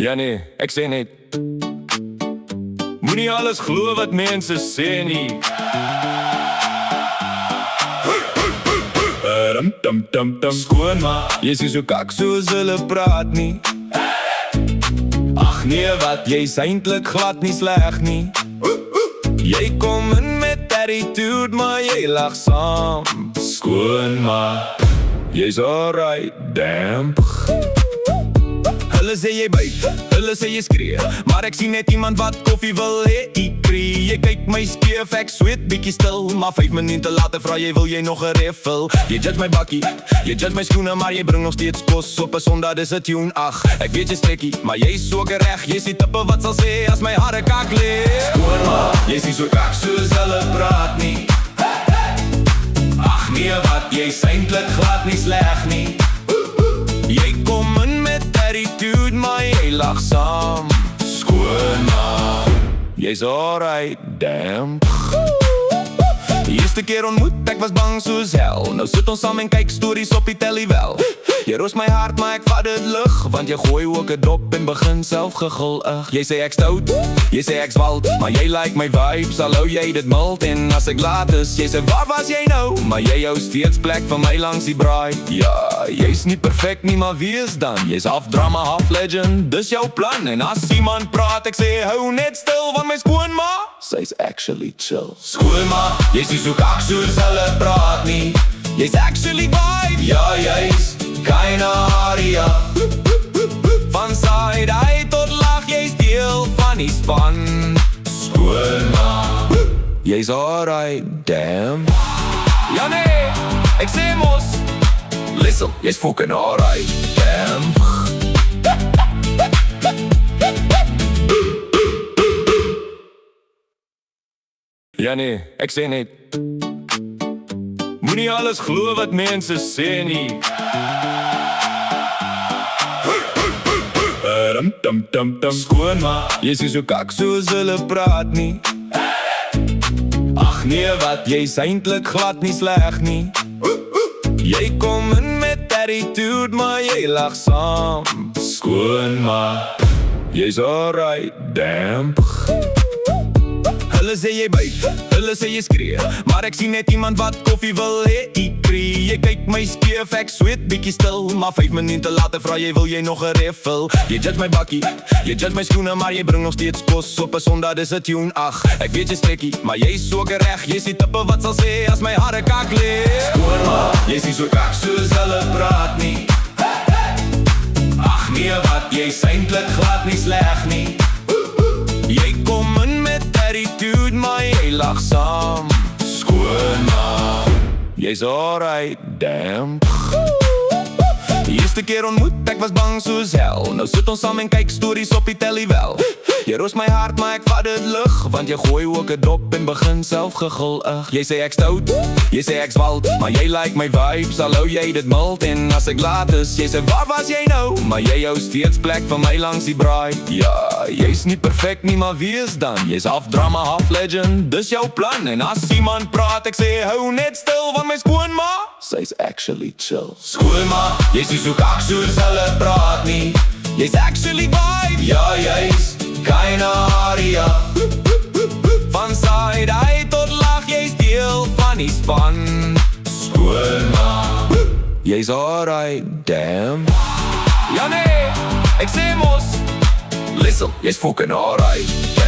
Ja nee, ek sê net moenie alles glo wat mense sê nie. Skoonma, jy is nie so kak soos hulle praat nie. Ag nee, wat, jy is eintlik glad nie sleg nie. Jy kom in met attitude, maar jy lag saam. Skoonma, jy's alright, damn. Hulle sê jy byt, hulle sê jy skree, maar ek sien net iemand wat koffie wil hê, ikree. Jy kyk my skeef, ek sweet bietjie stil, maar 5 minute later vra jy, wil jy nog 'n refill? Jy judge my bakkie, jy judge my skoene, maar jy bring nog steeds kos op 'n Sondag, dis 'n tune. Ag, ek weet jy strekkie, maar jy's so gereg, jy's die tippe wat sal sê as my hare kak lê. Skoonma, jy's nie so kak soos hulle praat nie. Ag nee, wat, jy's eintlik glad nie sleg nie. Jy kom in met attitude, maar jy lag saam. Skoonma, jy's alright, damn. Die eerste keer ontmoet, ek was bang soos hel. Nou sit ons saam en kyk stories op die telly wel. Jy roos my hart, maar ek vat dit lig, want jy gooi ook 'n dop en begin self gegil. Jy sê ek stout, jy sê ek swald, maar jy like my vibes, al hou jy dit mild. En as ek laat is, jy sê waar was jy nou? Maar jy hou steeds plek vir my langs die braai. Ja, jy's nie perfect nie, maar wie is dan? Jy's half drama, half legend, dis jou plan. En as iemand praat, ek sê hou net stil, want my skoonma, sy's actually chill. Skoonma, jy's nie so kak soos hulle praat nie. Jy's actually vibe, ja jy's keine aria. Van side eye tot lag, jy's deel van die span. Skoonma, jy's alright, damn. Ja nee, ek sê mos, listen, jy's fucking alright, damn. Ja nee, ek sê net moenie alles glo wat mense sê nie. Skoonma, jy is nie so kak soos hulle praat nie. Ag nee, wat, jy's eintlik glad nie sleg nie. Jy kom in met attitude, maar jy lag saam. Skoonma, jy's alright, damn. Hulle sê jy byt, hulle sê jy skree, maar ek sien net iemand wat koffie wil hê, ikree. Jy kyk my skeef, ek sweet bietjie stil, maar 5 minute later vra jy, wil jy nog 'n refill? Jy judge my bakkie, jy judge my skoene, maar jy bring nog steeds kos op 'n Sondag, dis 'n tune. Ag, ek weet jy strekkie, maar jy's so gereg, jy's die tippe wat sal sê as my hare kak lê. Skoonma, jy's nie so kak soos hulle praat nie. Ag nee, wat, jy's eintlik glad nie sleg nie. Jy kom in met attitude, maar jy lag saam. Skoonma, jy's alright, damn. Die eerste keer ontmoet, ek was bang soos hel. Nou sit ons saam en kyk stories op die telly wel. Jy roos my hart, maar ek vat dit lig, want jy gooi ook 'n dop en begin self gegil. Jy sê ek stout, jy sê ek swald, maar jy like my vibes, al hou jy dit mild. En as ek laat is, jy sê waar was jy nou? Maar jy hou steeds plek vir my langs die braai. Ja, jy's nie perfect nie, maar wie is dan? Jy's half drama, half legend, dis jou plan. En as iemand praat, ek sê hou net stil, want my skoonma, sy's actually chill. Skoonma, jy's nie so kak soos hulle praat nie. Jy's actually vibe, ja jy's keine aria. Van side eye tot lag, jy's deel van die span. Skoonma, jy's alright, damn. Ja nee, ek sê mos, listen, jy's fucking alright, damn.